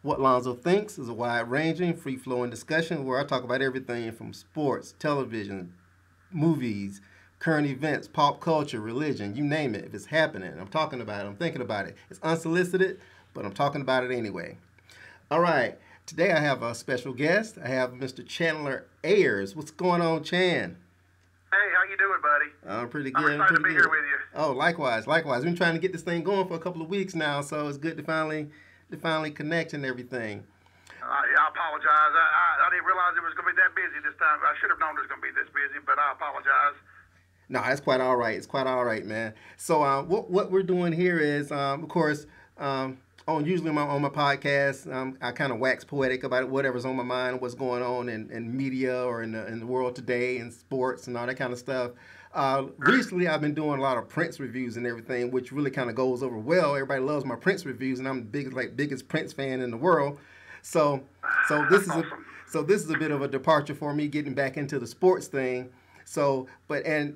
What Lonzo Thinks is a wide-ranging, free-flowing discussion where I talk about everything from sports, television, movies, current events, pop culture, religion, you name it. If it's happening, I'm talking about it, I'm thinking about it. It's unsolicited, but I'm talking about it anyway. All right, today I have a special guest. I have Mr. Chandler Ayers. What's going on, Chan? Hey, how you doing, buddy? I'm pretty I'm good. excited to be good. here with you. Oh, likewise. We've been trying to get this thing going for a couple of weeks now, so it's good to finally connect and everything. I apologize. I didn't realize it was going to be that busy this time. I should have known it was going to be this busy, but I apologize. No, it's quite all right. It's quite all right, man. So what we're doing here is, of course, usually on my podcast, I kind of wax poetic about whatever's on my mind, what's going on in media or in the world today, in sports and all that kind of stuff. Recently, I've been doing a lot of Prince reviews and everything, which really kind of goes over well. Everybody loves my Prince reviews, and I'm the biggest Prince fan in the world. So this is awesome. This is a bit of a departure for me, getting back into the sports thing. So, but and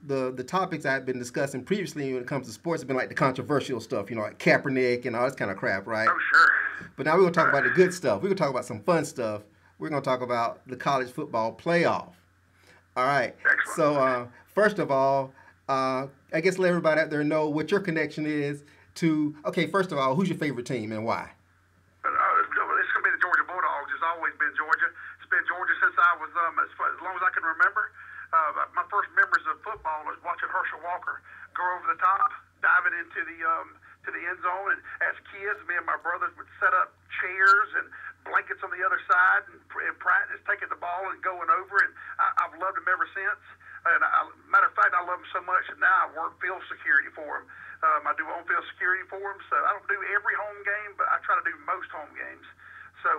the topics I've been discussing previously when it comes to sports have been like the controversial stuff, like Kaepernick and all this kind of crap, right? Oh, sure. But now we're going to talk about the good stuff. We're going to talk about some fun stuff. We're going to talk about the college football playoff. All right. Excellent. So, first of all, I guess let everybody out there know what your connection is to, okay, first of all, who's your favorite team and why? It's going to be the Georgia Bulldogs. It's always been Georgia. It's been Georgia since I was, as long as I can remember. My first memories of football was watching Herschel Walker go over the top, diving into the end zone. And as kids, me and my brothers would set up chairs and blankets on the other side and practice taking the ball and going over. And I've loved him ever since. And matter of fact, I love him so much that now I work field security for him. I do on-field security for him, so I don't do every home game, but I try to do most home games. So,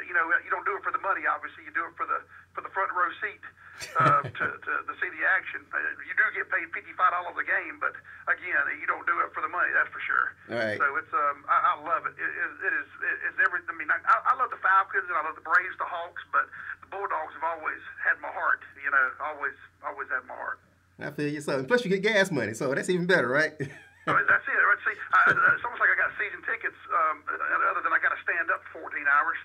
you don't do it for the money, obviously. You do it for the front row seat to see the action. You do get paid $55 a game, but again, you don't do it for the money. That's for sure. Right. So it's I love it. It's everything. I mean, I love the Falcons and I love the Braves, the Hawks, but the Bulldogs have always had my heart. Always had my heart. I feel you. So, and plus you get gas money, so that's even better, right? That's it. Right? See, it's almost like I got season tickets, other than I got to stand up 14 hours,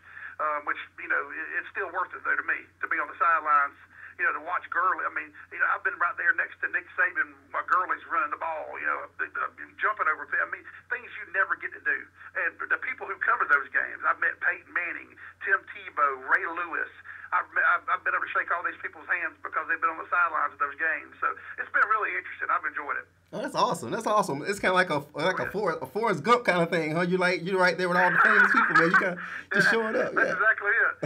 which, it's still worth it, though, to me, to be on the sidelines, to watch Gurley. I mean, I've been right there next to Nick Saban while Gurley's running the ball, jumping over. I mean, things you never get to do. And the people who cover those games, I've met Peyton Manning, Tim Tebow, Ray Lewis. I've been able to shake all these people's hands because they've been on the sidelines of those games. So it's been really interesting. I've enjoyed it. Oh, that's awesome. That's awesome. It's kind of like a Forrest Gump kind of thing, huh? You're right there with all the famous people, man. You kind of just showing up. That's exactly it.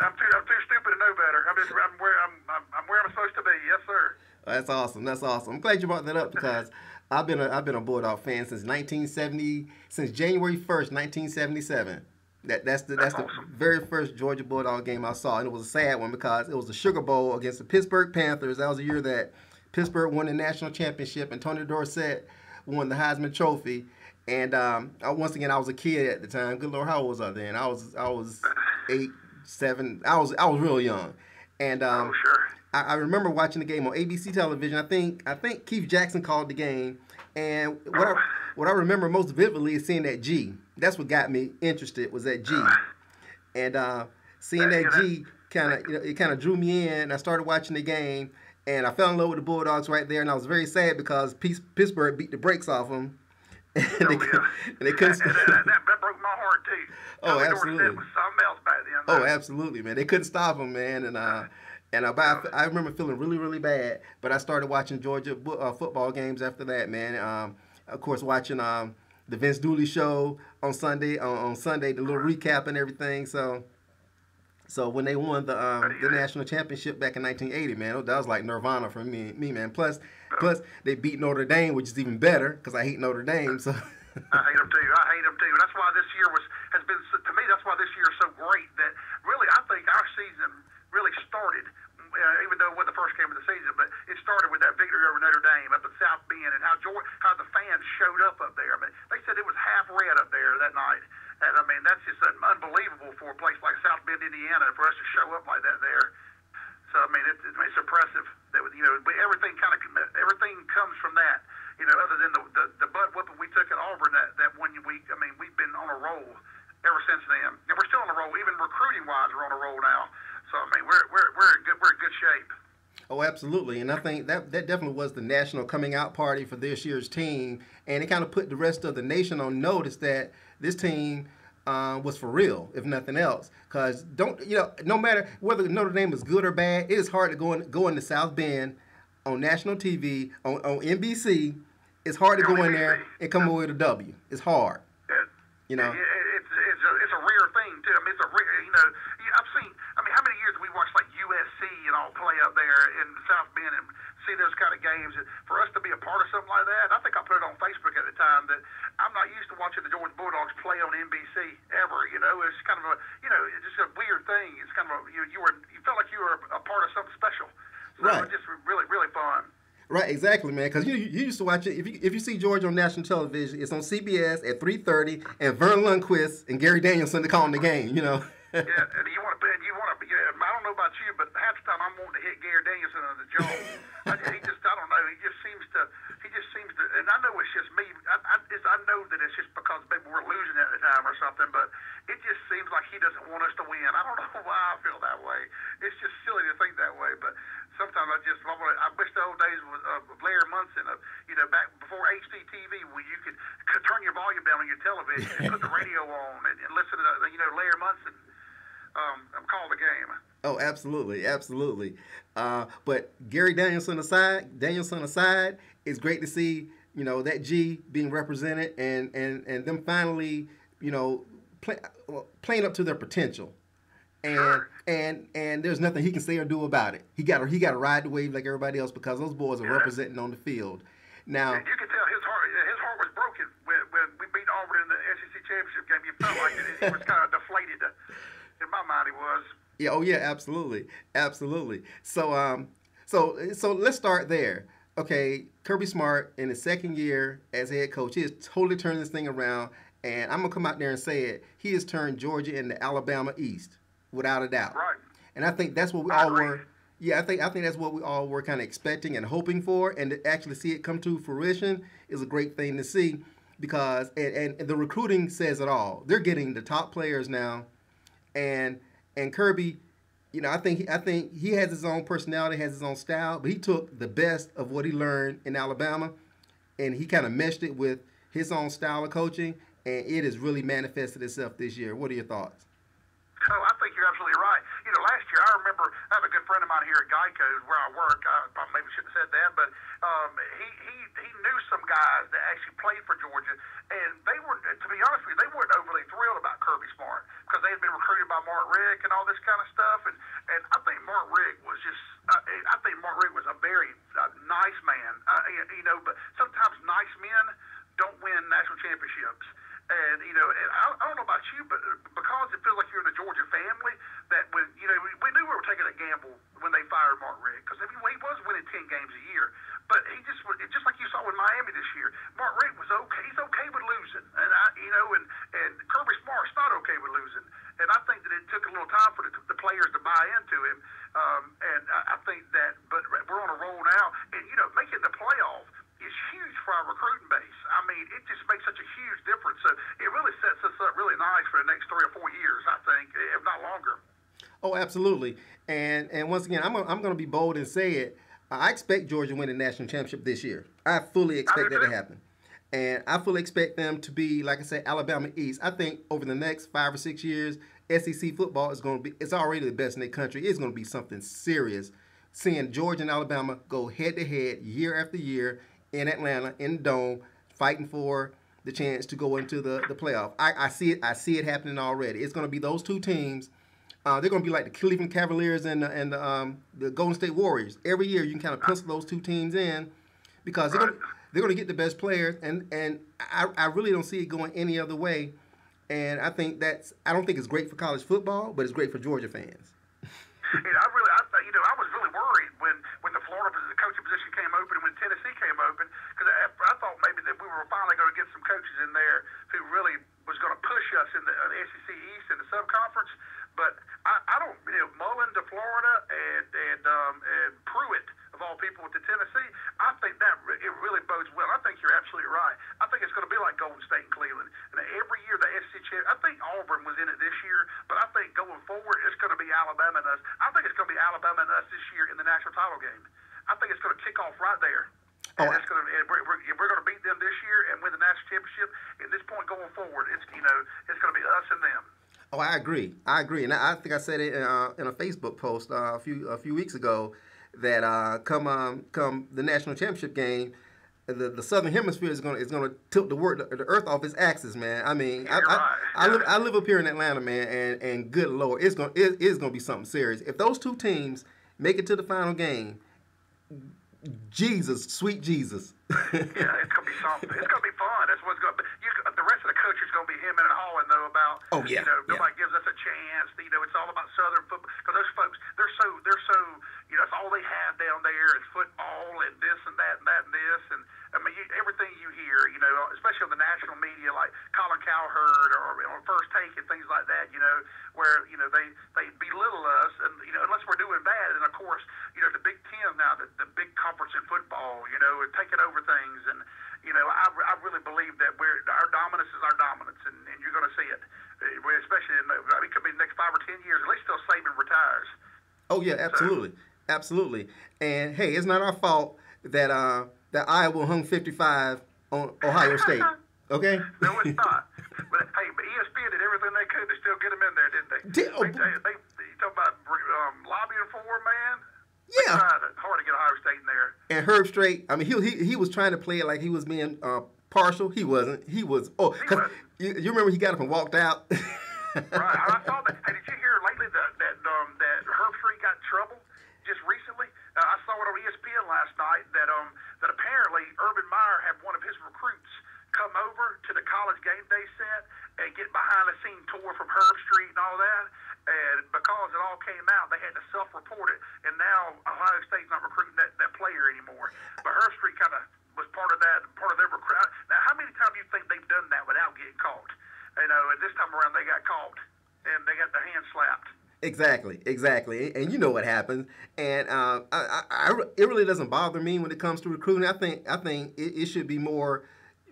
I'm too stupid to know better. I'm where I'm supposed to be. Yes, sir. That's awesome. That's awesome. I'm glad you brought that up because I've been a Bulldog fan since January 1st, 1977. That's the very first Georgia Bulldog game I saw, and it was a sad one because it was the Sugar Bowl against the Pittsburgh Panthers. That was the year that Pittsburgh won the national championship, and Tony Dorsett won the Heisman Trophy. And once again, I was a kid at the time. Good Lord, how old was I then? I was 8, 7. I was real young, and sure. I remember watching the game on ABC television. I think Keith Jackson called the game, and what I remember most vividly is seeing that G. That's what got me interested, was that G, and seeing that G kind of drew me in. I started watching the game, and I fell in love with the Bulldogs right there. And I was very sad because Pittsburgh beat the brakes off them, and they couldn't. That broke my heart too. Oh, absolutely. Was something else back then. Oh, absolutely, man. They couldn't stop them, man, and I remember feeling really, really bad. But I started watching Georgia football games after that, man. Of course, watching the Vince Dooley show on Sunday, the little recap and everything. So when they won the national championship back in 1980, man, that was like nirvana for me, man. Plus they beat Notre Dame, which is even better because I hate Notre Dame. So I hate them too. That's why this year has been, to me, that's why this year is so great. That really, I think our season really started. Even though it wasn't the first game of the season, but it started with that victory over Notre Dame up in South Bend, and how the fans showed up there. I mean, they said it was half red up there that night, and I mean that's just unbelievable for a place like South Bend, Indiana, for us to show up like that there. So I mean, it's impressive that everything comes from that. Other than the butt whooping we took at Auburn that 1 week. I mean, we've been on a roll roll ever since then, and we're still on a roll. Even recruiting wise, we're on a roll now. So I mean, we're in good shape. Oh, absolutely. And I think that definitely was the national coming out party for this year's team. And it kind of put the rest of the nation on notice that this team was for real, if nothing else. Because no matter whether Notre Dame is good or bad, it is hard to go into South Bend on national TV, on NBC. It's hard to go in there and come away with a W. It's hard. You know. It's a rare thing too. I mean, it's a rare. I've seen. I mean, how many years have we watched like USC and all play up there in South Bend and see those kind of games? And for us to be a part of something like that, I think I put it on Facebook at the time that I'm not used to watching the Georgia Bulldogs play on NBC ever. It's kind of it's just a weird thing. It's kind of you felt like you were a part of something special. So right. It was just really really fun. Right, exactly, man. Because you used to watch it. If you see Georgia on national television, it's on CBS at 3:30, and Vern Lundquist and Gary Danielson to call the game. Yeah, and you want to. I don't know about you, but half the time I'm wanting to hit Gary Danielson in the jaw. I don't know. He just seems to, and I know it's just me. I know that it's just because maybe we're losing at the time or something, but it just seems like he doesn't want us to win. I don't know why I feel that way. It's just silly to think that way, but sometimes I wish the old days of Larry Munson, back before HDTV, where you could turn your volume down on your television and put the radio on and listen to Larry Munson. Call the game. Oh, absolutely, absolutely. But Gary Danielson aside, it's great to see that G being represented and them finally playing up to their potential. And sure. and there's nothing he can say or do about it. He got to ride the wave like everybody else because those boys are representing on the field. Now you can tell his heart was broken when we beat Auburn in the SEC championship game. You felt like he was kind of deflated. In my mind, he was. Yeah. Oh, yeah. Absolutely. Absolutely. So let's start there. Okay, Kirby Smart in his second year as head coach, he has totally turned this thing around, and I'm gonna come out there and say it. He has turned Georgia into Alabama East, without a doubt. Right. And I think that's what we all were. Yeah, I think that's what we all were kind of expecting and hoping for, and to actually see it come to fruition is a great thing to see, because and the recruiting says it all. They're getting the top players now. And Kirby, I think he has his own personality, has his own style, but he took the best of what he learned in Alabama, and he kind of meshed it with his own style of coaching, and it has really manifested itself this year. What are your thoughts? Oh, I think you're absolutely right. Last year I remember I have a good friend of mine here at Geico where I work. I probably maybe shouldn't have said that, but he knew some guys that actually played for Georgia, and they were, to be honest with you, they weren't overly thrilled about Kirby Smart because they had been recruited by Mark Richt and all this kind of stuff, and I think Mark Richt was just a very nice man, but sometimes nice men don't win national championships. And I don't know about you, but because it feels like you're in the Georgia family, that when we knew we were taking a gamble when they fired Mark Richt, because he was winning 10 games a year, but he just like you saw in Miami this year, Mark Richt was okay. He's okay with losing, and and Kirby Smart's not okay with losing, and I think that it took a little time for the players to buy into him, and I think that, but we're on a roll now, and making the playoff is huge for our recruiting base. I mean, it just makes such a huge difference. So it really sets us up really nice for the next 3 or 4 years, I think, if not longer. Oh, absolutely. And once again, I'm going to be bold and say it. I expect Georgia to win the national championship this year. I fully expect that to happen. And I fully expect them to be, like I said, Alabama East. I think over the next 5 or 6 years, SEC football is going to be, it's already the best in the country. It's going to be something serious. Seeing Georgia and Alabama go head-to-head year after year in Atlanta, in the Dome, fighting for the chance to go into the playoff. I see it happening already. It's going to be those two teams. They're going to be like the Cleveland Cavaliers and the Golden State Warriors. Every year you can kind of pencil those two teams in because they're going to get the best players, and I really don't see it going any other way. And I don't think it's great for college football, but it's great for Georgia fans. I was really worried when the Florida coaching position came open and when Tennessee came open, because I thought maybe that we were finally going to get some coaches in there who really was going to push us in the SEC East and the subconference. But I don't, Mullen to Florida and Pruitt of all people to Tennessee. I think that it really bodes well. I think you're absolutely right. I think it's going to be like Golden State and Cleveland. And every year the SEC, Alabama's in it this year, but I think going forward, it's going to be Alabama and us. I think it's going to be Alabama and us this year in the national title game. I think it's going to kick off right there. And it's going to, we're going to beat them this year and win the national championship. At this point going forward, it's going to be us and them. Oh, I agree, and I think I said it in a Facebook post a few weeks ago that come the national championship game, the Southern Hemisphere is going to tilt the earth off its axis, man. I mean, I live up here in Atlanta, man, and good Lord, it's going to be something serious if those two teams make it to the final game. Jesus, sweet Jesus. Yeah, it's going to be something. It's going to be fun. That's what's going to be. The rest of the coaches going to be hemming and hawing, though, about, nobody gives us a chance. It's all about Southern football. Because those folks, they're so, that's all they have down there is football and this and that and that and this. And, I mean, everything you hear, especially on the national media, like Colin Cowherd or on First Take and things like that, where, they belittle us. And, unless we're doing bad. And, of course, the Big Ten now, the big conference in football, and taking over things. And, I really believe that our dominance is our dominance, and you're going to see it. Especially it could be the next 5 or 10 years, at least till Saban retires. Oh, yeah, absolutely. Absolutely. And, hey, it's not our fault that Iowa hung 55 on Ohio State. Okay? No, it's not. But, hey, ESPN did everything they could to still get them in there, didn't they? You talk about lobbying for them, man? Yeah. It's hard to get Ohio State in there. And Herb Strait, I mean, he was trying to play it like he was being partial. He wasn't. He was. Oh, you remember he got up and walked out? Right. I saw that. Hey, did you hear lately that Herb Strait got in trouble just recently? I saw it on ESPN last night that apparently Urban Meyer had one of his recruits come over to the college game day set and get behind the scene tour from Herb Street and all that. And because it all came out, they had to self-report it. And now Ohio State's not recruiting that player anymore. But Herb Street kind of was part of their recruit. Now, how many times do you think they've done that without getting caught? And this time around they got caught and they got their hand slapped. Exactly. And you know what happens. And it really doesn't bother me when it comes to recruiting. I think it should be more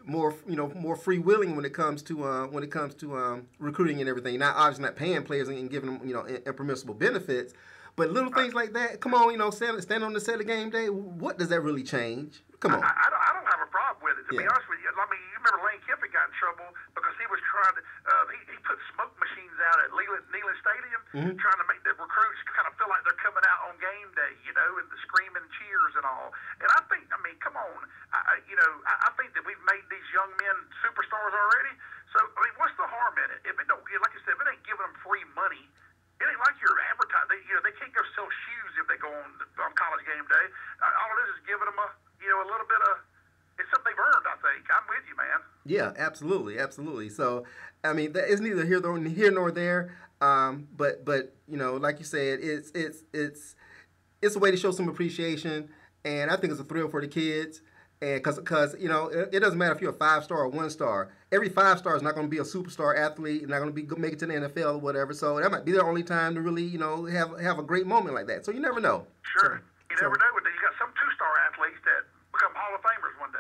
freewheeling when it comes to recruiting and everything. Not obviously not paying players and giving them impermissible benefits, but little things like that. Come on, stand on the set of game day. What does that really change? Come on. I don't have a problem with it. To be honest with you, I mean, you remember Lane Kiffin got in trouble because he was trying to he put smoke machines out at Neyland Stadium, trying to make the recruits kind of feel like they're coming out on game day, and the screaming cheers and all. And I think, come on, I think that we've made these young men superstars already. So, I mean, what's the harm in it? If it don't, like I said, if it ain't giving them free money, it ain't like you're advertising. They can't go sell shoes if they go on college game day. All it is giving them a little bit of. It's something they've earned, I think. I'm with you, man. Yeah, absolutely. So, I mean, that is neither here nor there. But like you said, it's a way to show some appreciation, and I think it's a thrill for the kids. And because it doesn't matter if you're a 5-star or 1-star. Every 5-star is not going to be a superstar athlete, not going to make it to the NFL or whatever. So that might be their only time to really have a great moment like that. So you never know. Sure, you never know. You got some 2-star athletes that become Hall of Famers one day.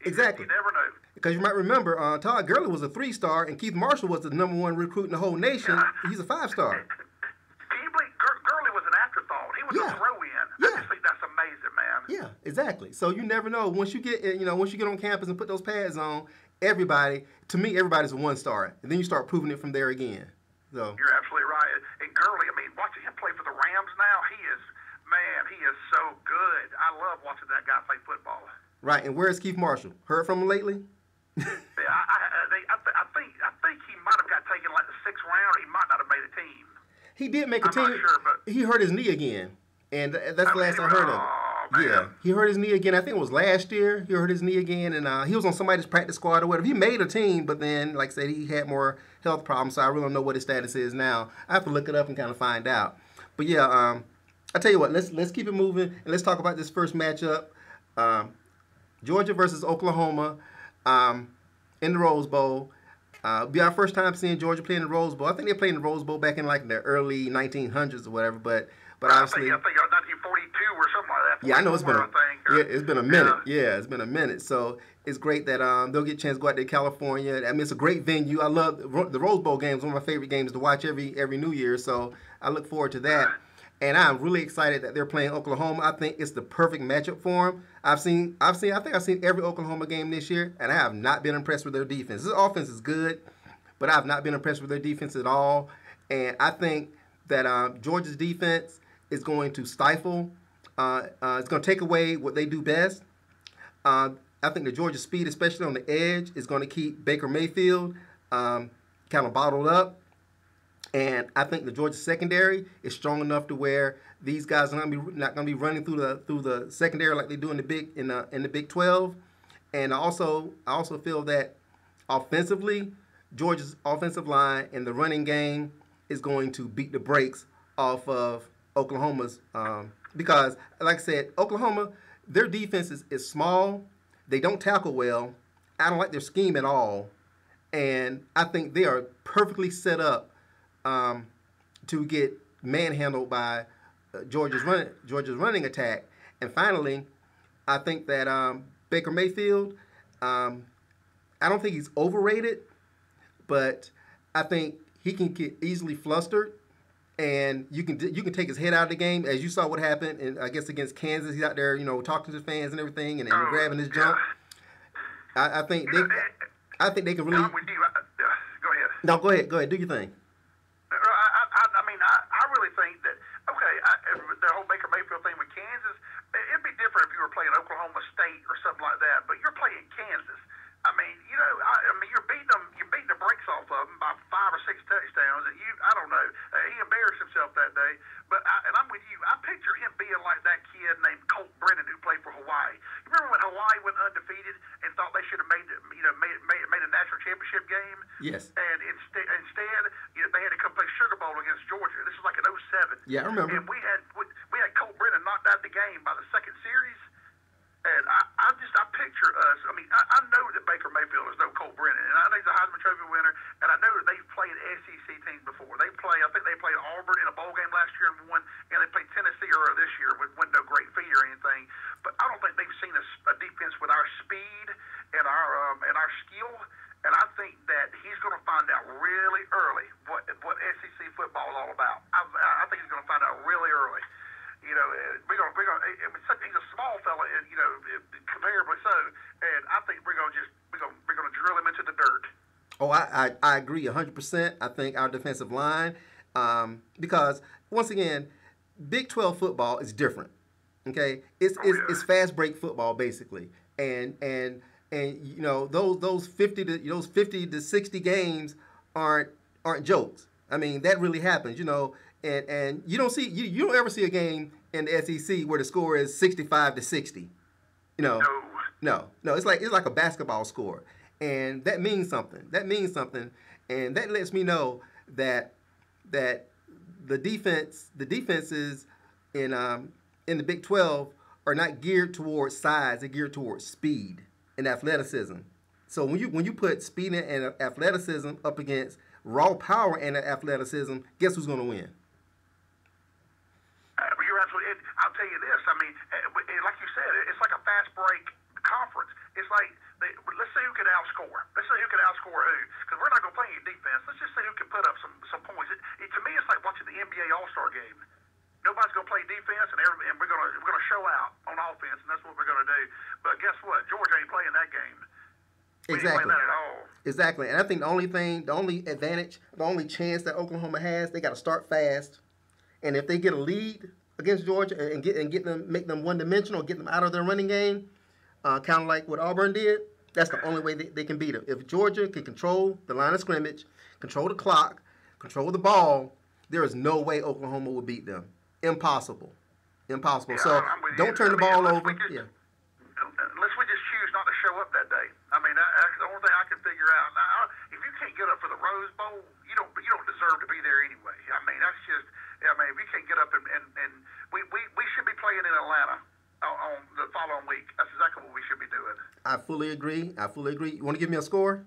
Exactly. You never know. Because you might remember, Todd Gurley was a 3-star, and Keith Marshall was the #1 recruit in the whole nation. He's a 5-star. Can you believe Gurley was an afterthought? He was a throw-in. I just think that's amazing, man. Yeah, exactly. So you never know. Once you get on campus and put those pads on, everybody's a 1-star, and then you start proving it from there again. So you're absolutely right. And Gurley, I mean, watching him play for the Rams now, he is so good. I love watching that guy play football. Right, and where's Keith Marshall? Heard from him lately? Yeah, I think he might have got taken like the 6th round. He might not have made a team. He did make a team. I'm not sure, but he hurt his knee again, and that's the last I heard of him. Man. Yeah, he hurt his knee again. I think it was last year. He hurt his knee again, and he was on somebody's practice squad or whatever. He made a team, but then, like I said, he had more health problems, so I really don't know what his status is now. I have to look it up and kind of find out. But yeah, I tell you what, let's keep it moving, and let's talk about this first matchup. Georgia versus Oklahoma in the Rose Bowl. Be our first time seeing Georgia play in the Rose Bowl. I think they played in the Rose Bowl back in like the early 1900s or whatever, but obviously, I think 1942 or something like that. Yeah, I know it's been it's been a minute. Yeah, it's been a minute. So It's great that they'll get a chance to go out to California. I mean, it's a great venue. I love the Rose Bowl games. One of my favorite games to watch every New Year. So I look forward to that. And I'm really excited that they're playing Oklahoma. I think it's the perfect matchup for them. I think I've seen every Oklahoma game this year, and I have not been impressed with their defense. This offense is good, but I have not been impressed with their defense at all. And I think that Georgia's defense is going to stifle. It's going to take away what they do best. I think the Georgia speed, especially on the edge, is going to keep Baker Mayfield kind of bottled up. And I think the Georgia secondary is strong enough to where these guys are not going to be running through the secondary like they do in the Big 12. And I also feel that offensively, Georgia's offensive line and the running game is going to beat the brakes off of Oklahoma's because, like I said, Oklahoma, their defense is small. They don't tackle well. I don't like their scheme at all. And I think they are perfectly set up to get manhandled by Georgia's running attack. And finally, I think that Baker Mayfield, I don't think he's overrated, but I think he can get easily flustered, and you can take his head out of the game, as you saw what happened, and I guess against Kansas. He's out there, talking to the fans and everything, and grabbing his jump. I think they can really. I'm with you. Go ahead. No, go ahead. Do your thing. I really think that, okay, the whole Baker Mayfield thing with Kansas, it'd be different if you were playing Oklahoma State or something like that, but you're playing Kansas. I mean, you're beating the brakes off of them by 5 or 6 touchdowns. And I don't know. He embarrassed himself that day. And I'm with you. I picture him being like that kid named Colt Brennan who played for Hawaii. You remember when Hawaii went undefeated and thought they should have made a national championship game? Yes. And instead, they had to come play Sugar Bowl against Georgia. This was like in '07. Yeah, I remember. And we had Colt Brennan knocked out the game by the second series. And I picture us. I mean, I know that Baker Mayfield is no Colt Brennan, and I know he's a Heisman Trophy winner, and I know that they've played SEC teams before. I think they played Auburn in a bowl game last year and won, and they played Tennessee earlier this year with no great feat or anything. But I don't think they've seen a defense with our speed and our skill. And I think that he's going to find out really early what SEC football is all about. I think he's going to find out really early. He's a small fella, comparably so, and I think we're going to drill him into the dirt. Oh, I agree 100%. I think our defensive line, because once again, Big 12 football is different. Okay, it's fast break football basically, and those 50 to 60 games aren't jokes. I mean, that really happens, and you don't ever see a game in the SEC where the score is 65 to 60. No. It's like a basketball score, and that means something. And that lets me know that the defenses in the Big 12 are not geared towards size; they're geared towards speed and athleticism. So when you put speed and athleticism up against raw power and athleticism, guess who's going to win? You're absolutely. I'll tell you this. I mean, like you said, it's like a fast break conference. It's like let's see who can outscore. Let's see who can outscore who, because we're not going to play any defense. Let's just see who can put up some points. To me, it's like watching the NBA All-Star game. Nobody's going to play defense, and we're going to show out on offense, and that's what we're going to do. But guess what? Georgia ain't playing that game. Exactly. That at all. Exactly. And I think the only advantage, the only chance that Oklahoma has, they got to start fast. And if they get a lead against Georgia and make them one-dimensional, get them out of their running game, kind of like what Auburn did, that's the only way they can beat them. If Georgia can control the line of scrimmage, control the clock, control the ball, there is no way Oklahoma will beat them. Impossible. Yeah, so don't turn the ball over. Unless we just choose not to show up that day. I mean, that's the only thing I can figure out. Now, if you can't get up for the Rose Bowl, you don't deserve to be there anyway. I mean, that's just. I mean, if you can't get up and we should be playing in Atlanta on the following week. That's exactly what we should be doing. I fully agree. You want to give me a score?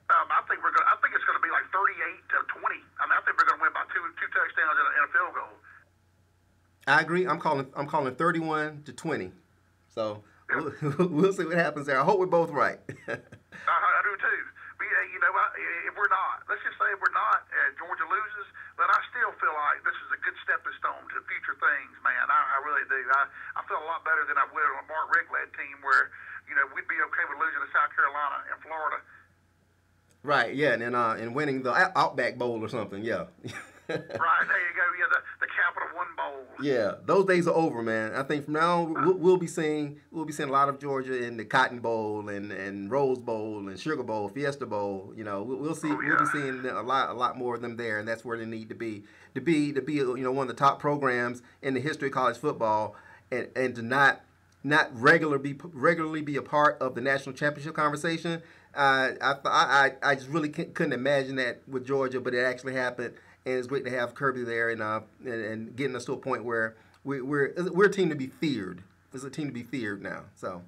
I think it's going to be like 38-20. I mean, I think we're going to win by two touchdowns and a field goal. I agree. I'm calling 31-20. So We'll see what happens there. I hope we're both right. I do too. But, if we're not, let's just say if we're not, and Georgia loses, then I still feel like this is a good stepping stone to future things, man. I really do. I feel a lot better than I would on a Mark Richt-led team where, we'd be okay with losing to South Carolina and Florida. Right, yeah, and winning the Outback Bowl or something, yeah. Right, there you go. Yeah, the Capital One Bowl. Yeah, those days are over, man. I think from now on we'll be seeing a lot of Georgia in the Cotton Bowl and Rose Bowl and Sugar Bowl, Fiesta Bowl. We'll see. We'll be seeing a lot more of them there, and that's where they need to be one of the top programs in the history of college football, and to not regularly be a part of the national championship conversation. I just really couldn't imagine that with Georgia, but it actually happened. And it's great to have Kirby there and getting us to a point where we're a team to be feared. It's a team to be feared now. So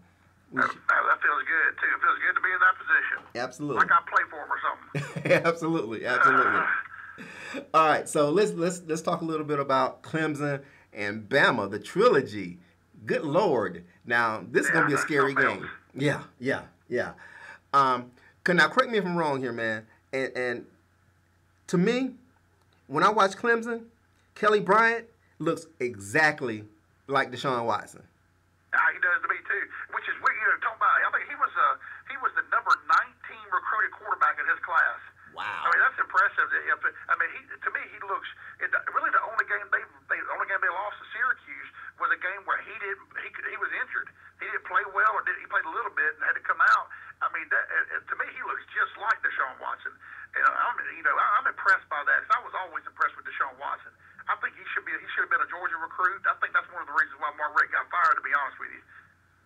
that feels good too. It feels good to be in that position. Absolutely. Like I play for them or something. Absolutely. All right. So let's talk a little bit about Clemson and Bama, the trilogy. Good Lord. Now this is gonna be a scary game. Yeah. Now correct me if I'm wrong here, man. And to me, when I watch Clemson, Kelly Bryant looks exactly like Deshaun Watson. He does to me too, which is weird. Talking about, I think he was the number 19 recruited quarterback in his class. Wow. I mean, that's impressive. To me, he looks. Really, the only game they lost to Syracuse was a game where he was injured. He didn't play well, he played a little bit and had to come out. I mean, to me, he looks just like Deshaun Watson. I'm impressed by that. I was always impressed with Deshaun Watson. I think he should have been a Georgia recruit. I think that's one of the reasons why Mark Richt got fired, to be honest with you,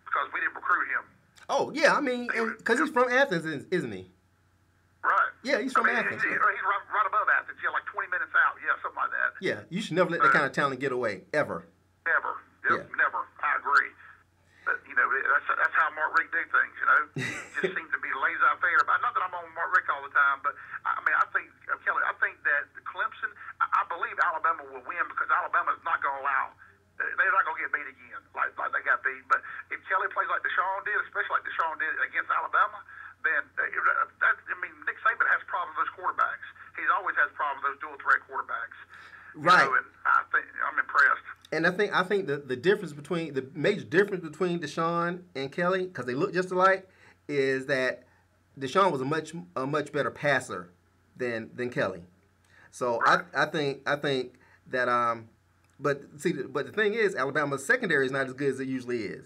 because we didn't recruit him. Oh yeah, I mean, because he's from Athens, isn't he? Right. Yeah, he's from Athens. He's right above Athens. Yeah, like 20 minutes out. Yeah, something like that. Yeah, you should never let that kind of talent get away ever. Never. Never. I agree. But that's how Mark Richt do things. He just seems to be laissez-faire. Not that I'm on Mark Richt all the time, but I think Kelly. I think that Clemson. I believe Alabama will win because Alabama's not going to allow. They're not going to get beat again like they got beat. But if Kelly plays like Deshaun did, especially like Deshaun did against Alabama, then Nick Saban has problems with those quarterbacks. He's always has problems with those dual threat quarterbacks. Right. And I think I'm impressed. And I think the major difference between Deshaun and Kelly, because they look just alike, is that Deshaun was a much better passer than Kelly. So right. I think that but the thing is, Alabama's secondary is not as good as it usually is.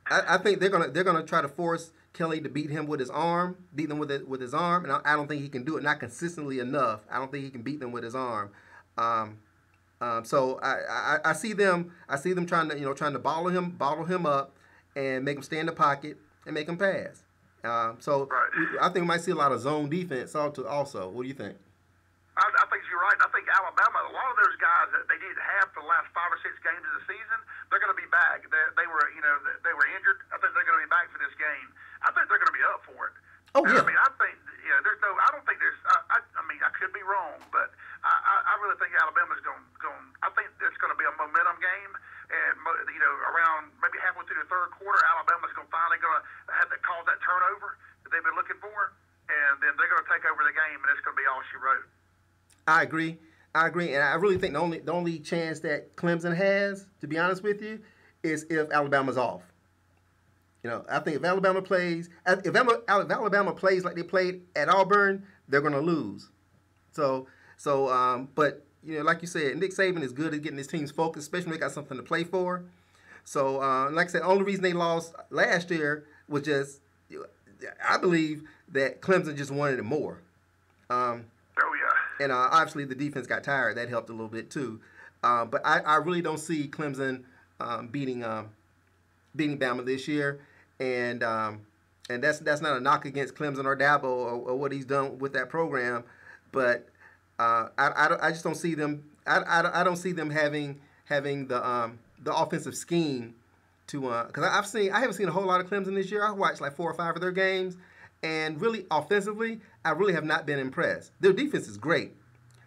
I think they're gonna try to force Kelly to beat them with his arm, and I don't think he can do it, not consistently enough. I don't think he can beat them with his arm. So I see them trying to bottle him up and make him stay in the pocket and make him pass. So right. I think we might see a lot of zone defense also. What do you think? I think you're right. I think Alabama, a lot of those guys that they didn't have for the last 5 or 6 games of the season, they're going to be back. They were injured. I think they're going to be back for this game. I think they're going to be up for it. Oh yeah. I think there's no. I don't think there's. I could be wrong, but I really think Alabama's going. I think it's going to be a momentum game, and around maybe halfway through the third quarter, Alabama's finally going to have to cause that turnover that they've been looking for, and then they're going to take over the game, and it's going to be all she wrote. I agree, and I really think the only chance that Clemson has, to be honest with you, is if Alabama's off. I think if Alabama plays like they played at Auburn, they're going to lose. But like you said, Nick Saban is good at getting his teams focused, especially when they got something to play for. So, like I said, the only reason they lost last year was just, I believe that Clemson just wanted it more. And obviously the defense got tired. That helped a little bit too. But I really don't see Clemson beating Bama this year. And that's not a knock against Clemson or Dabo or what he's done with that program. But I just don't see them. I don't see them having the offensive scheme to because I haven't seen a whole lot of Clemson this year. I watched like 4 or 5 of their games. And really, offensively, I really have not been impressed. Their defense is great,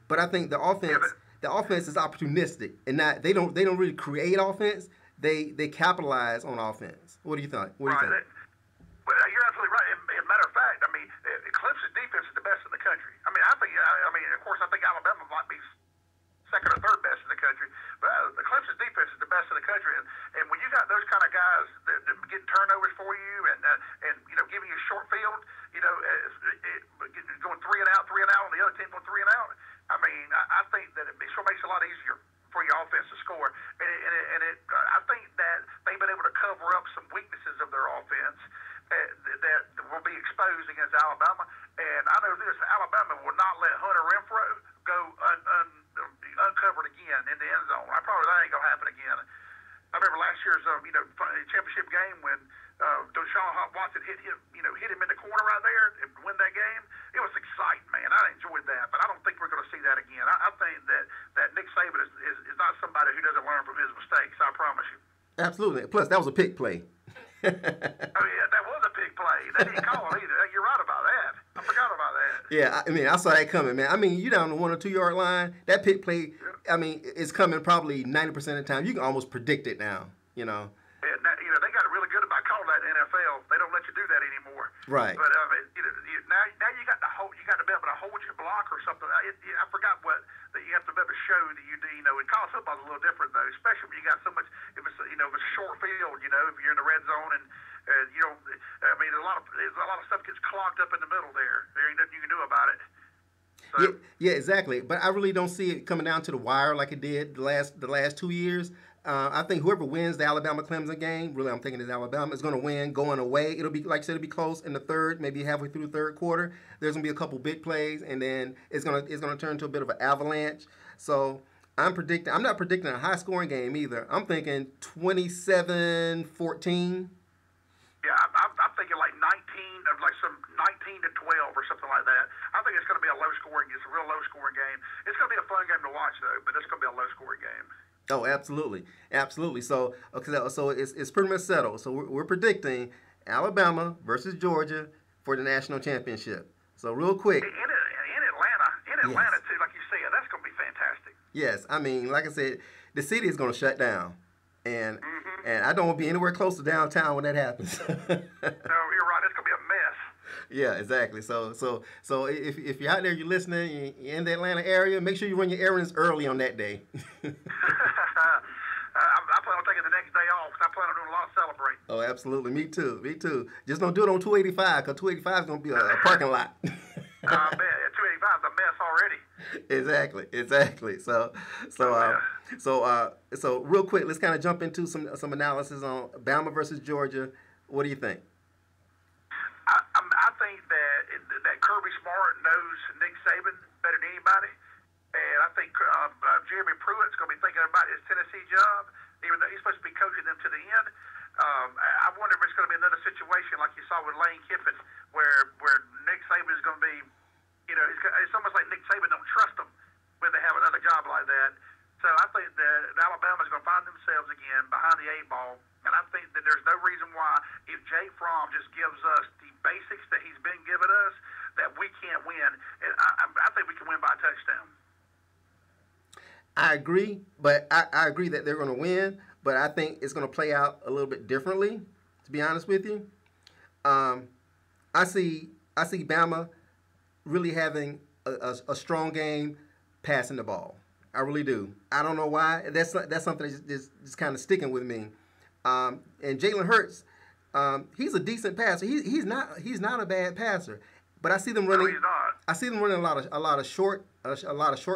but I think the offense is opportunistic, and they don't really create offense. they capitalize on offense. What do you think? What do you Right. think? Well, you're absolutely right. As a matter of fact, I mean, Clemson's defense is the best in the country. I mean, of course, I think Alabama might be second or third best in the country, but the Clemson's defense is the best in the country. And when you got those kind of guys that get turnovers for you and giving you a short field, going three and out, and the other team going three and out. I mean, I think that it sure makes it a lot easier for your offense to score. I think that they've been able to cover up some weaknesses of their offense that will be exposed against Alabama. And I know this: Alabama will not let Hunter Renfro go uncovered again in the end zone. That ain't gonna happen again. I remember last year's championship game when Deshaun Watson hit him in the corner right there and win that game. It was exciting, man. I enjoyed that, but I don't think we're going to see that again. I think that Nick Saban is not somebody who doesn't learn from his mistakes. I promise you. Absolutely. Plus, that was a pick play. Oh yeah, that was a big play. They didn't call it either. You're right about that. I forgot about that. Yeah, I mean, I saw that coming, man. I mean, you down the 1 or 2 yard line, that pick play, I mean, it's coming probably 90% of the time. You can almost predict it now, Yeah, they got really good about calling that in the NFL. They don't let you do that anymore. Right. But now you got to be able to hold your block or something. I forgot what that you have to be able to show that you do. In college football is a little different though, especially when you got so much. If it's if it's a short field, if you're in the red zone and I mean, a lot of stuff gets clogged up in the middle there. There ain't nothing you can do about it. So, yeah, exactly. But I really don't see it coming down to the wire like it did the last 2 years. I think whoever wins the Alabama-Clemson game, really I'm thinking is Alabama, is going to win going away. It'll be, like I said, it'll be close in the third, maybe halfway through the third quarter. There's going to be a couple big plays, and then it's going to turn into a bit of an avalanche. So I'm not predicting a high-scoring game either. I'm thinking 27-14. Yeah, I'm thinking like 19 to 12 or something like that. I think it's going to be a real low-scoring game. It's going to be a fun game to watch, though, but it's going to be a low-scoring game. Oh, absolutely, absolutely. So it's pretty much settled. So we're predicting Alabama versus Georgia for the national championship. So real quick. In Atlanta Yes. too, like you said, that's going to be fantastic. Yes, I mean, like I said, the city is going to shut down, and I don't want to be anywhere close to downtown when that happens. No, you're right. It's going to be a mess. Yeah, exactly. So if you're out there, you're listening, you're in the Atlanta area, make sure you run your errands early on that day. I plan on taking the next day off. I plan on doing a lot of celebrating. Oh, absolutely. Me too. Just don't do it on 285 because 285 is going to be a parking lot. I bet 285 is a mess already. Exactly. So real quick, let's kind of jump into some analysis on Bama versus Georgia. What do you think? I think that Kirby Smart knows Nick Saban better than anybody, and I think Jeremy Pruitt's going to be thinking about his Tennessee job, even though he's supposed to be coaching them to the end. I wonder if it's going to be another situation like you saw with Lane Kiffin, where Nick Saban is going to be, it's almost like Nick Saban don't trust them when they have another job like that. So I think that Alabama's going to find themselves again behind the 8 ball. And I think that there's no reason why, if Jay Fromm just gives us the basics that he's been giving us, that we can't win. And I think we can win by a touchdown. I agree, but I agree that they're going to win, but I think it's going to play out a little bit differently, to be honest with you. I see Bama really having a strong game passing the ball. I really do. I don't know why. That's something that's just kind of sticking with me. And Jalen Hurts, he's a decent passer. He's not a bad passer, but I see them running. No, he's not. I see them running a lot of short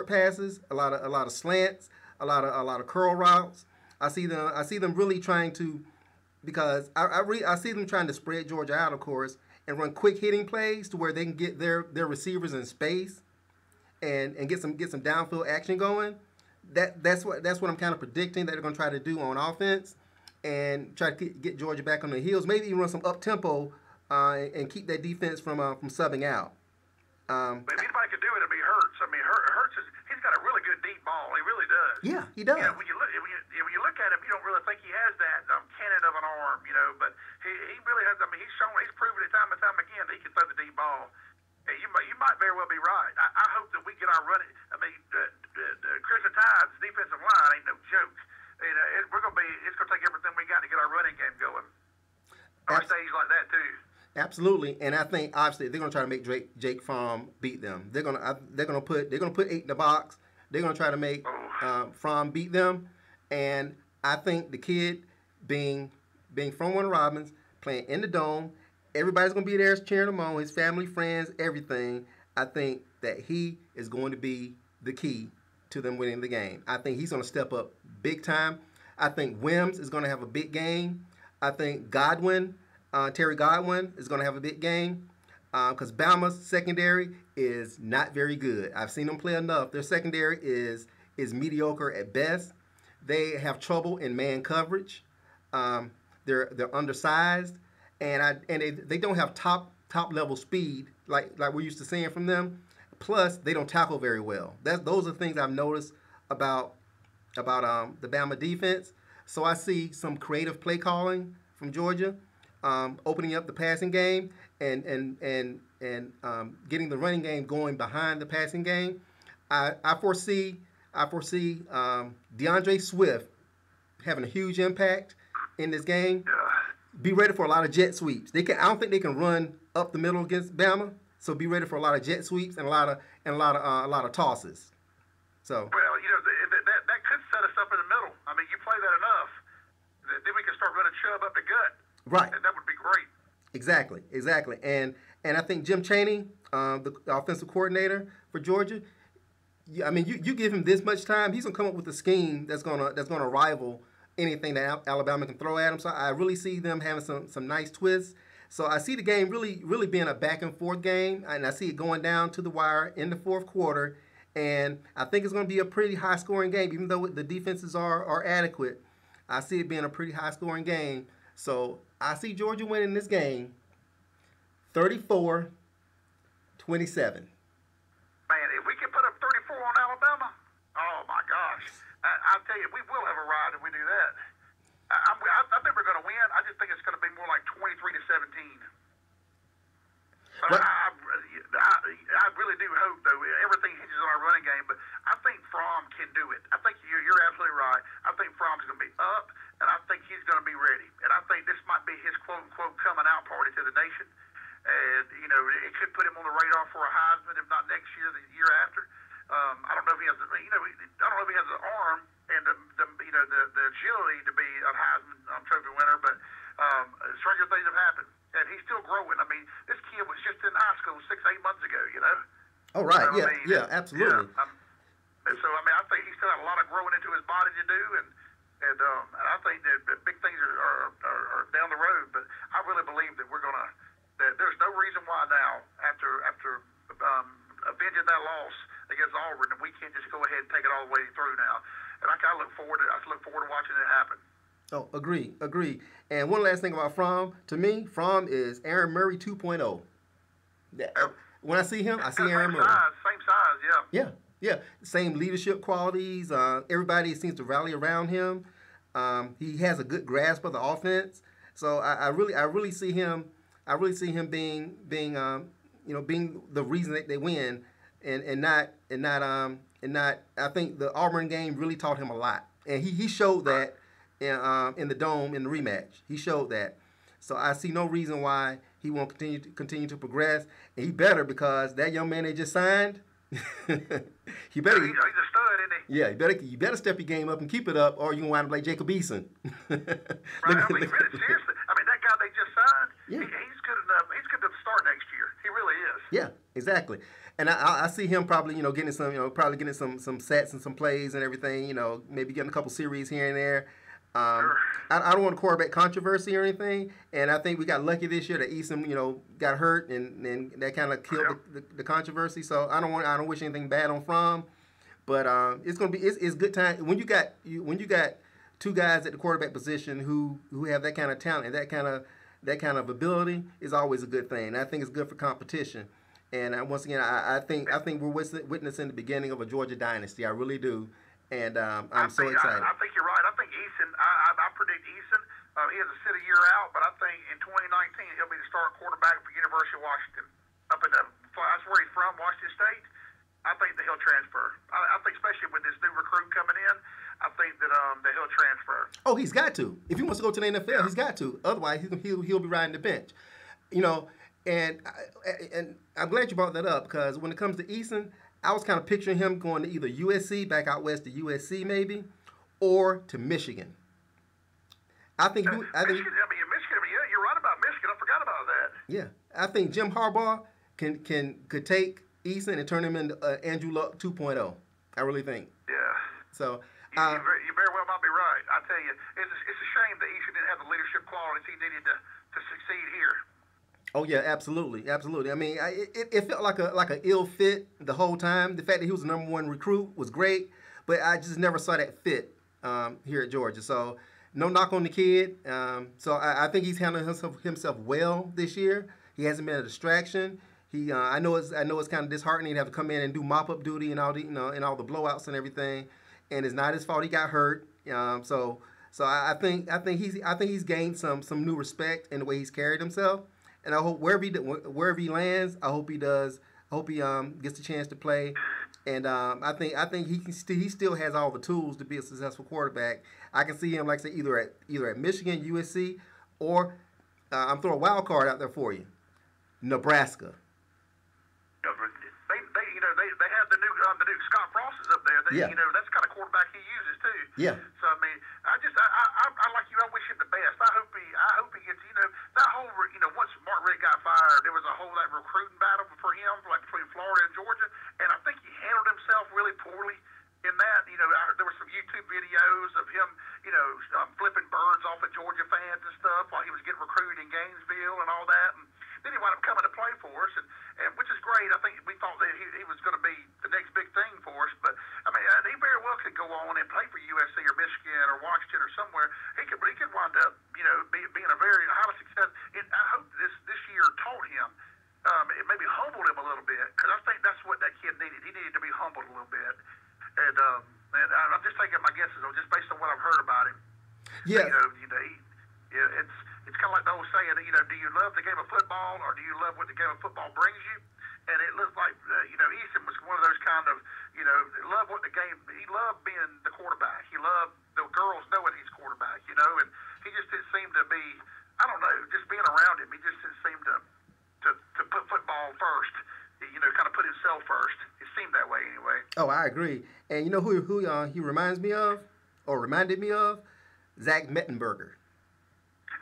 passes, a lot of slants, a lot of curl routes. I see them really trying to, because I see them trying to spread Georgia out, of course, and run quick hitting plays to where they can get their receivers in space, and get some downfield action going. That's what I'm kind of predicting that they're going to try to do on offense, and try to get Georgia back on their heels. Maybe even run some up tempo, and keep that defense from subbing out. But if anybody could do it, it'd be Hurts. I mean, Hurts he's got a really good deep ball. He really does. Yeah, he does. When you look at him, you don't really think he has that cannon of an arm, but he really has. I mean, he's proven it time and time again that he can throw the deep ball. And you might very well be right. I hope that we get our running. I mean, Christian Tide's defensive line ain't no joke. It's gonna take everything we got to get our running game going. On a stage like that too. Absolutely, and I think obviously they're gonna try to make Jake Fromm beat them. They're gonna put 8 in the box. They're gonna try to make Fromm beat them, and I think the kid being from Warner Robins, playing in the dome, everybody's gonna be there cheering him on. His family, friends, everything. I think that he is going to be the key to them winning the game. I think he's gonna step up big time. I think Wims is gonna have a big game. I think Terry Godwin is going to have a big game because Bama's secondary is not very good. I've seen them play enough. Their secondary is mediocre at best. They have trouble in man coverage. They're undersized, and they don't have top level speed like we're used to seeing from them. Plus, they don't tackle very well. Those are things I've noticed about the Bama defense. So I see some creative play calling from Georgia. Opening up the passing game and getting the running game going behind the passing game. I foresee DeAndre Swift having a huge impact in this game. Be ready for a lot of jet sweeps. I don't think they can run up the middle against Bama. So be ready for a lot of jet sweeps and a lot of tosses. So. Well, that could set us up in the middle. I mean, you play that enough, then we can start running Chubb up the gut. Right. And that would be great. Exactly. And I think Jim Chaney, the offensive coordinator for Georgia, I mean, you give him this much time, he's gonna come up with a scheme that's gonna rival anything that Alabama can throw at him. So I really see them having some nice twists. So I see the game really being a back and forth game, and I see it going down to the wire in the fourth quarter. And I think it's going to be a pretty high scoring game, even though the defenses are adequate. I see it being a pretty high scoring game. So I see Georgia winning this game 34-27. Man, if we can put up 34 on Alabama, oh my gosh. I'll tell you, we will have a ride if we do that. I think we're going to win. I just think it's going to be more like 23-17. But I really do hope, though, everything hinges on our running game, but I think Fromm can do it. I think you're absolutely right. I think Fromm's going to be up, and I think he's going to be ready. And I think this might be his quote-unquote coming out party to the nation. And, it could put him on the radar for a Heisman, if not next year, the year after. I don't know if he has, I don't know if he has the arm and the agility to be a Heisman Trophy winner, but stranger things have happened. And he's still growing. I mean, this kid was just in high school 6-8 months ago, Oh, right. So, yeah, absolutely. Yeah, and so, I think he's still got a lot of growing into his body to do, and I think that big things are down the road. But I really believe that that there's no reason why now, after avenging that loss against Auburn, that we can't just go ahead and take it all the way through now. And I look forward to watching it happen. Oh, agree. And one last thing about Fromm. To me, Fromm is Aaron Murray 2.0. When I see him, I see Aaron Murray. Same size, Yeah. Same leadership qualities. Everybody seems to rally around him. He has a good grasp of the offense. So I really see him. I really see him being the reason that they win, and not. I think the Auburn game really taught him a lot, and he showed that. In the Dome in the rematch, he showed that. So I see no reason why he won't continue to progress. And he better, because that young man they just signed. He better. He's a stud, isn't he? Yeah, you better step your game up and keep it up, or you can wind up like Jacob Eason. Right. Really, seriously. That guy they just signed. Yeah. He's good enough. He's good enough to start next year. He really is. Yeah, exactly. And I see him probably getting some sets and some plays and everything. Maybe getting a couple series here and there. Sure. I don't want a quarterback controversy or anything, and I think we got lucky this year that Eason, got hurt, and that kind of killed the controversy. So I don't wish anything bad on Fromm, but it's good time when you got two guys at the quarterback position who have that kind of talent and that kind of ability is always a good thing. I think it's good for competition. And once again, I think we're witnessing the beginning of a Georgia dynasty. I really do. And I'm so excited. I think you're right. I think Eason, I predict Eason, he has to sit a year out, but I think in 2019 he'll be the starting quarterback for University of Washington. That's where he's from, Washington State. I think that he'll transfer. I think especially with this new recruit coming in, I think that he'll transfer. Oh, he's got to. If he wants to go to the NFL, he's got to. Otherwise, he'll be riding the bench. You know, and I'm glad you brought that up because when it comes to Eason, I was kind of picturing him going to either USC, back out west to USC maybe, or to Michigan. I think. Michigan. Michigan. Yeah, you're right about Michigan. I forgot about that. Yeah, I think Jim Harbaugh could take Eason and turn him into Andrew Luck 2.0. I really think. Yeah. So. You very well might be right. I tell you, it's a shame that Eason didn't have the leadership qualities he needed to succeed here. Oh yeah, absolutely, absolutely. I mean, it felt like a ill fit the whole time. The fact that he was the #1 recruit was great, but I just never saw that fit here at Georgia. So no knock on the kid. So I think he's handling himself well this year. He hasn't been a distraction. I know it's kind of disheartening to have to come in and do mop up duty and all the and all the blowouts and everything. And it's not his fault he got hurt. So I think he's gained some new respect in the way he's carried himself. And I hope wherever he lands, I hope he does. I hope he gets the chance to play. And I think he still has all the tools to be a successful quarterback. I can see him, like I say, either at Michigan, USC, or I'm throwing a wild card out there for you, Nebraska. They have the new Scott Frost is up there. Yeah. That's the kind of quarterback he uses too. Yeah. So I mean, I like you. I wish him the best. I hope he gets. That whole once Mark Richt got fired, there was a whole that recruiting battle for him, like between Florida and Georgia, and I think he handled himself really poorly in that. There were some YouTube videos of him, flipping birds off of Georgia fans and stuff while he was getting recruited in Gainesville and all that. And then he wound up coming to play for us, and which is great. I think we thought that he was going to be the next big thing for us. But I mean, he very well could go on and play for USC or Michigan or Washington or somewhere. He could wind up, being a very highly successful. I hope this year taught him. It maybe humbled him a little bit because I think that's what that kid needed. He needed to be humbled a little bit. And I'm just taking my guesses just based on what I've heard about him. Yeah. It's kind of like the old saying, do you love the game of football or do you love what the game of football brings you? And it looked like, Eason was one of those kind of, love what the game, he loved being the quarterback. He loved the girls knowing he's quarterback, and he just didn't seem to be, I don't know, just being around him, he just didn't seem to put football first, kind of put himself first. It seemed that way anyway. Oh, I agree. And you know who he reminds me of, or reminded me of? Zach Mettenberger.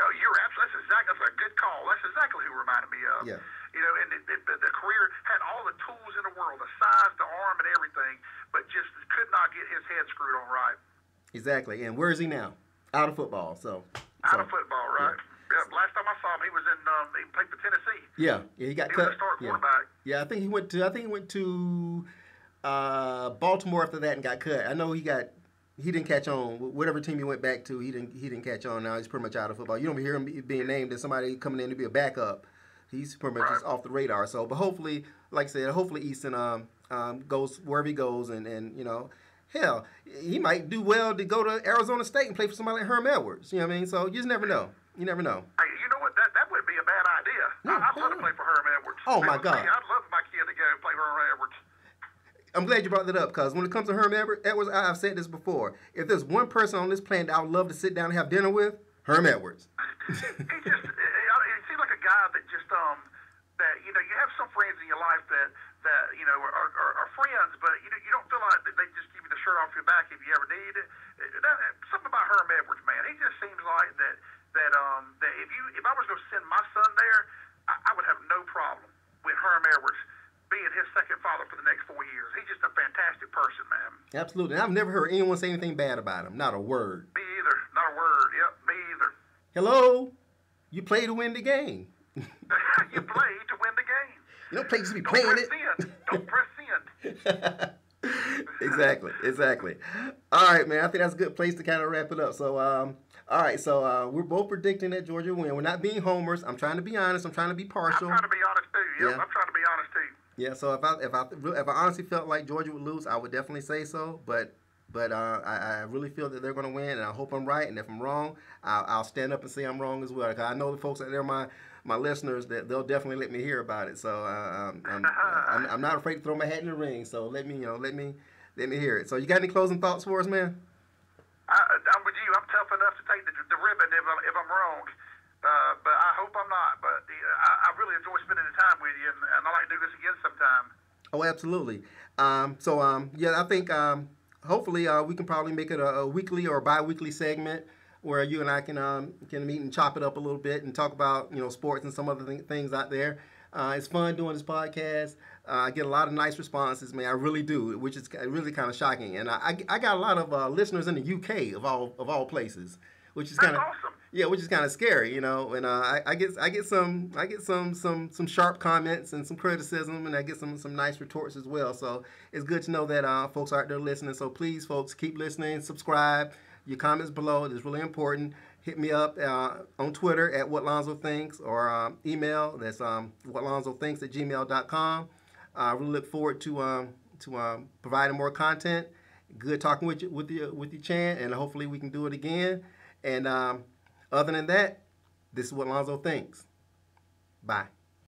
Oh, you're absolutely. That's a good call. That's exactly who reminded me of. Yeah. And the career had all the tools in the world, the size, the arm, and everything, but just could not get his head screwed on right. Exactly. And where is he now? Out of football. Out of football, right? Yeah. Last time I saw him, he was he played for Tennessee. Yeah. He got cut. He was a star quarterback. Yeah. I think he went to Baltimore after that and got cut. I know he didn't catch on. Whatever team he went back to, he didn't catch on. Now he's pretty much out of football. You don't hear him being named as somebody coming in to be a backup. He's pretty much just off the radar. So, but hopefully, like I said, Eason goes wherever he goes, and hell, he might do well to go to Arizona State and play for somebody like Herm Edwards. You know what I mean? So you just never know. You never know. Hey, you know what? That would be a bad idea. I'd love to play for Herm Edwards. Oh my God! I'd love my kid to go and play for Herm Edwards. I'm glad you brought that up because when it comes to Herm Edwards, I've said this before. If there's one person on this planet I would love to sit down and have dinner with, Herm Edwards. He seems like a guy that just that you have some friends in your life that are friends, but you don't feel like they just give you the shirt off your back if you ever need it. Something about Herm Edwards, man. He just seems like that if I was going to send my son there, I would have no problem with Herm Edwards being his second father for the next 4 years. He's just a fantastic person, man. Absolutely. And I've never heard anyone say anything bad about him. Not a word. Me either. Not a word. Yep, me either. Hello? You play to win the game. You play to win the game. You don't play just to be playing it. Don't press in. Exactly. All right, man. I think that's a good place to kind of wrap it up. So, all right. So we're both predicting that Georgia win. We're not being homers. I'm trying to be honest. I'm trying to be partial. I'm trying to be honest too. Yep, yeah. I'm trying to be honest too. Yeah. So if I honestly felt like Georgia would lose, I would definitely say so. But I really feel that they're going to win, and I hope I'm right. And if I'm wrong, I'll stand up and say I'm wrong as well. Because I know the folks out there, my listeners, that they'll definitely let me hear about it. So I'm not afraid to throw my hat in the ring. So let me hear it. So you got any closing thoughts for us, man? I'm with you. I'm tough enough to take the ribbon if I'm wrong. But I hope I'm not. But I really enjoy spending the time with you, and I'd like to do this again sometime. Oh, absolutely. Yeah, I think hopefully we can probably make it a weekly or bi-weekly segment where you and I can meet and chop it up a little bit and talk about sports and some other things out there. It's fun doing this podcast. I get a lot of nice responses, man. I really do, which is really kind of shocking. And I got a lot of listeners in the UK of all places, which is kind of awesome. Yeah, which is kind of scary, And I get some sharp comments and some criticism, and I get some nice retorts as well. So it's good to know that folks are out there listening. So please, folks, keep listening, subscribe. Your comments below is really important. Hit me up on Twitter at whatlonzothinks or email. That's whatlonzothinks@gmail.com. I really look forward to providing more content. Good talking with you, Chan, and hopefully we can do it again. And other than that, this is what Lonzo thinks. Bye.